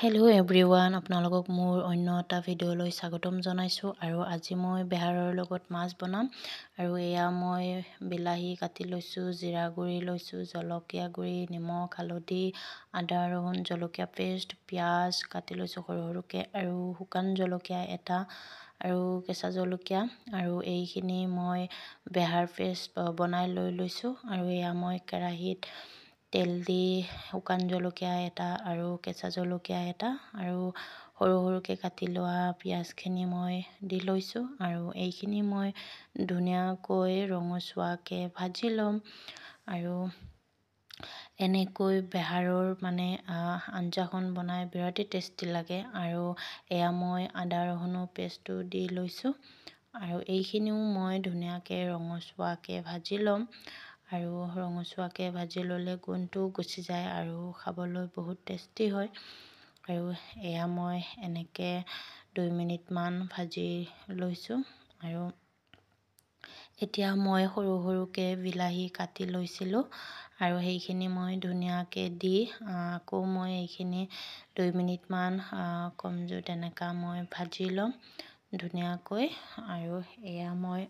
Hello' everyone, আপোনালোকক মোৰ অন্য এটা ভিডিঅ'লৈ স্বাগতম জনাইছোঁ। আৰু আজি মই বেহাৰৰ লগত মাছ বনাম। আৰু এয়া মই বিলাহী কাটি লৈছোঁ, জিৰা গুড়ি লৈছোঁ, জলকীয়া গুড়ি, নিমখ, হালধি, আদা ৰহুন, জলকীয়া পেষ্ট, পিঁয়াজ কাটি লৈছোঁ সৰু সৰুকৈ, আৰু শুকান জলকীয়া এটা আৰু কেঁচা জলকীয়া, আৰু এইখিনি মই বেহাৰ পেষ্ট বনাই লৈছোঁ। আৰু এয়া মই কেৰাহীত তেল দি শুকান জলকীয়া এটা আৰু কেঁচা জলকীয়া এটা আৰু সৰু সৰুকৈ কাটি লোৱা পিঁয়াজখিনি মই দি লৈছোঁ। আৰু এইখিনি মই ধুনীয়াকৈ ৰঙচুৱাকৈ ভাজি ল'ম। আৰু এনেকৈ বেহাৰৰ আঞ্জাখন বনাই বিৰাটেই টেষ্টি লাগে। আৰু এয়া মই আদা ৰহুনৰ পেষ্টটো দি লৈছোঁ। আৰু এইখিনিও মই ধুনীয়াকৈ ৰঙচুৱাকৈ ভাজি ল'ম। আৰু ৰঙচুৱাকৈ ভাজি ল'লে গোন্ধটো গুচি যায় আৰু খাবলৈ বহুত টেষ্টি হয়। আৰু এয়া মই এনেকৈ 2 মিনিটমান ভাজি লৈছোঁ। আৰু এতিয়া মই সৰু সৰুকৈ বিলাহী কাটি লৈছিলোঁ, আৰু সেইখিনি মই ধুনীয়াকৈ দি আকৌ মই এইখিনি 2 মিনিটমান কম জুইত এনেকৈ মই ভাজি ল'ম ধুনীয়াকৈ। আৰু এয়া মই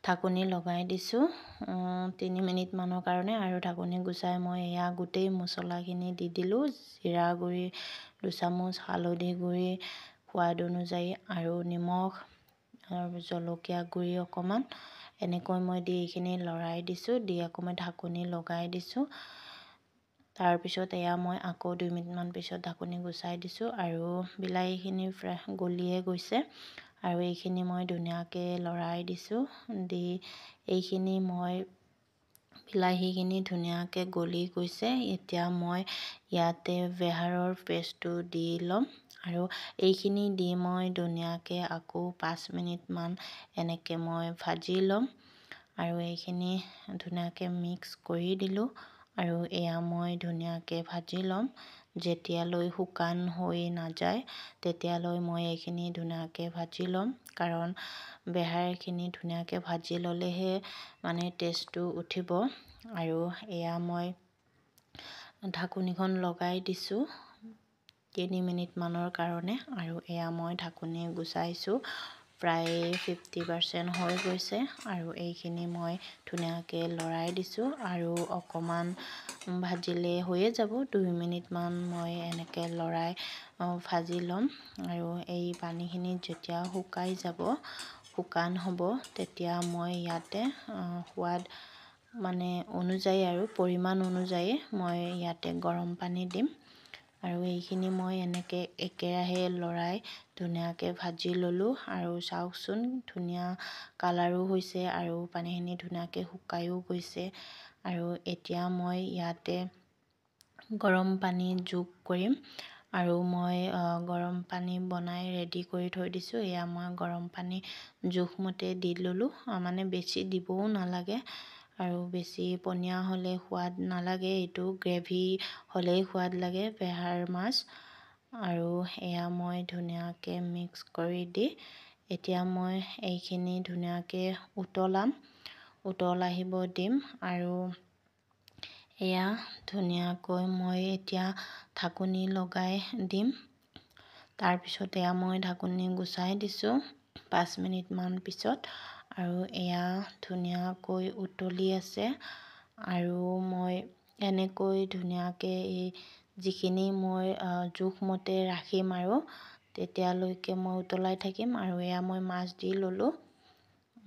ঢাকনি লগাই দিছোঁ 3 মিনিটমানৰ কাৰণে। আৰু ঢাকনি গুচাই মই এয়া গোটেই মছলাখিনি দি দিলোঁ। জিৰা গুড়ি 2 চামুচ, হালধি গুড়ি সোৱাদ অনুযায়ী, আৰু নিমখ আৰু জলকীয়া গুড়ি অকণমান, এনেকৈ মই দি এইখিনি লৰাই দিছোঁ। দি আকৌ মই ঢাকনি লগাই দিছোঁ। তাৰপিছত এয়া মই আকৌ 2 মিনিটমান পিছত ঢাকনি গুচাই দিছোঁ। আৰু বিলাহীখিনি গলিয়ে গৈছে। আৰু এইখিনি মই ধুনীয়াকৈ লৰাই দিছোঁ। দি এইখিনি মই বিলাহীখিনি ধুনীয়াকৈ গলি গৈছে। এতিয়া মই ইয়াতে বেহাৰৰ পেষ্টটো দি ল'ম। আৰু এইখিনি দি মই ধুনীয়াকৈ আকৌ 5 মিনিটমান এনেকৈ মই ভাজি ল'ম। আৰু এইখিনি ধুনীয়াকৈ মিক্স কৰি দিলোঁ। আৰু এয়া মই ধুনীয়াকৈ ভাজি ল'ম। যেতিয়ালৈ শুকান হৈ নাযায় তেতিয়ালৈ মই এইখিনি ধুনীয়াকৈ ভাজি ল'ম। কাৰণ বেহাৰখিনি ধুনীয়াকৈ ভাজি ল'লেহে টেষ্টটো উঠিব। আৰু এয়া মই ঢাকনিখন লগাই দিছোঁ 3 মিনিটমানৰ কাৰণে। আৰু এয়া মই ঢাকনি গুচাইছোঁ, প্ৰায় 50% হৈ গৈছে। আৰু এইখিনি মই ধুনীয়াকৈ লৰাই দিছোঁ। আৰু অকণমান ভাজিলে হৈয়ে যাব। 2 মিনিটমান মই এনেকৈ লৰাই ভাজি ল'ম। আৰু এই পানীখিনি যেতিয়া শুকাই যাব, শুকান হ'ব, তেতিয়া মই ইয়াতে সোৱাদ অনুযায়ী আৰু পৰিমাণ অনুযায়ী মই ইয়াতে গৰম পানী দিম। আৰু এইখিনি মই এনেকৈ একেৰাহে লৰাই ধুনীয়াকৈ ভাজি ল'লোঁ। আৰু চাওকচোন ধুনীয়া কালাৰো হৈছে আৰু পানীখিনি ধুনীয়াকৈ শুকায়ো গৈছে। আৰু এতিয়া মই ইয়াতে গৰম পানী যোগ কৰিম। আৰু মই গৰম পানী বনাই ৰেডি কৰি থৈ দিছোঁ। এয়া মই গৰম পানী জোখমতে দি ল'লোঁ। বেছি দিবও নালাগে, আৰু বেছি পনীয়া হ'লে সোৱাদ নালাগে। এইটো গ্ৰেভি হ'লেই সোৱাদ লাগে বেহাৰ মাছ। আৰু এয়া মই ধুনীয়াকৈ মিক্স কৰি দি এতিয়া মই এইখিনি ধুনীয়াকৈ উতল আহিব দিম। আৰু এয়া ধুনীয়াকৈ মই এতিয়া ঢাকনি লগাই দিম। তাৰপিছত এয়া মই ঢাকনি গুচাই দিছোঁ 5 মিনিটমান পিছত। আৰু এয়া ধুনীয়াকৈ উতলি আছে। আৰু মই এনেকৈ ধুনীয়াকৈ যিখিনি মই জোখমতে ৰাখিম আৰু তেতিয়ালৈকে মই উতলাই থাকিম। আৰু এয়া মই মাছ দি ল'লোঁ।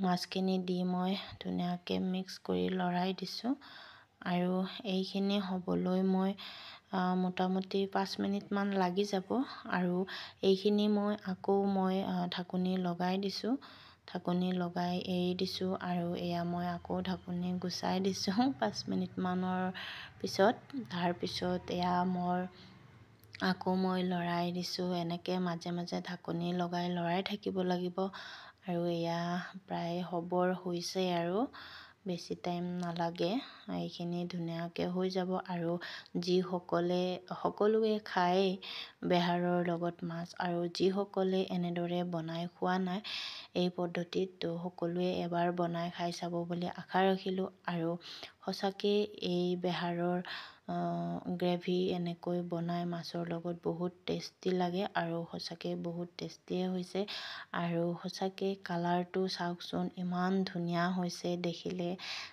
মাছখিনি দি মই ধুনীয়াকৈ মিক্স কৰি লৰাই দিছোঁ। আৰু এইখিনি হ'বলৈ মই মোটামুটি 5 মিনিটমান লাগি যাব। আৰু এইখিনি মই আকৌ ঢাকনি লগাই দিছোঁ। ঢাকনি লগাই এৰি দিছোঁ। আৰু এয়া মই আকৌ ঢাকনি গুচাই দিছোঁ 5 মিনিটমানৰ পিছত। তাৰপিছত এয়া আকৌ মই লৰাই দিছোঁ। এনেকৈ মাজে মাজে ঢাকনি লগাই লৰাই থাকিব লাগিব। আৰু এয়া প্ৰায় হ'বৰ হৈছে, আৰু বেছি টাইম নালাগে। এইখিনি ধুনীয়াকৈ হৈ যাব। আৰু সকলোৱে খায় বেহাৰৰ লগত মাছ। আৰু যিসকলে এনেদৰে বনাই খোৱা নাই এই পদ্ধতিত, সকলোৱে এবাৰ বনাই খাই চাব বুলি আশা ৰাখিলোঁ। আৰু সঁচাকৈ এই বেহাৰৰ গ্ৰেভি এনেকৈ বনাই মাছৰ লগত বহুত টেষ্টি লাগে আৰু সঁচাকৈ বহুত টেষ্টিয়ে হৈছে আৰু সঁচাকৈ কালাৰটো চাওকচোন ইমান ধুনীয়া হৈছে, দেখিলে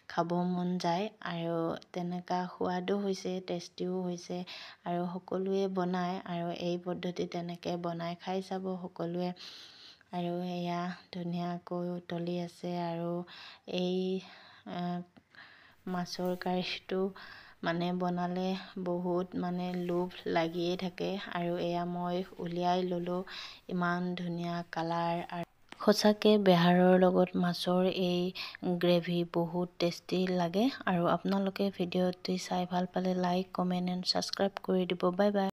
খাব মন যায় আৰু তেনেকুৱা সোৱাদো হৈছে, টেষ্টিও হৈছে আৰু সকলোৱে বনায় আৰু এই পদ্ধতিত তেনেকৈ বনাই খাই চাব সকলোৱে। আৰু এয়া ধুনীয়াকৈ উতলি আছে আৰু এই মাছৰ কাৰীটো মানে বনালে বহুত মানে লোভ লাগিয়ে থাকে আৰু এয়া মই উলিয়াই ল'লোঁ, ইমান ধুনীয়া কালাৰ আৰু সঁচাকৈ বেহাৰৰ লগত মাছৰ এই গ্ৰেভি বহুত টেষ্টি লাগে। আৰু আপোনালোকে ভিডিঅ'টি চাই ভাল পালে লাইক, কমেণ্ট এণ্ড ছাবস্ক্ৰাইব কৰি দিব। Bye bye.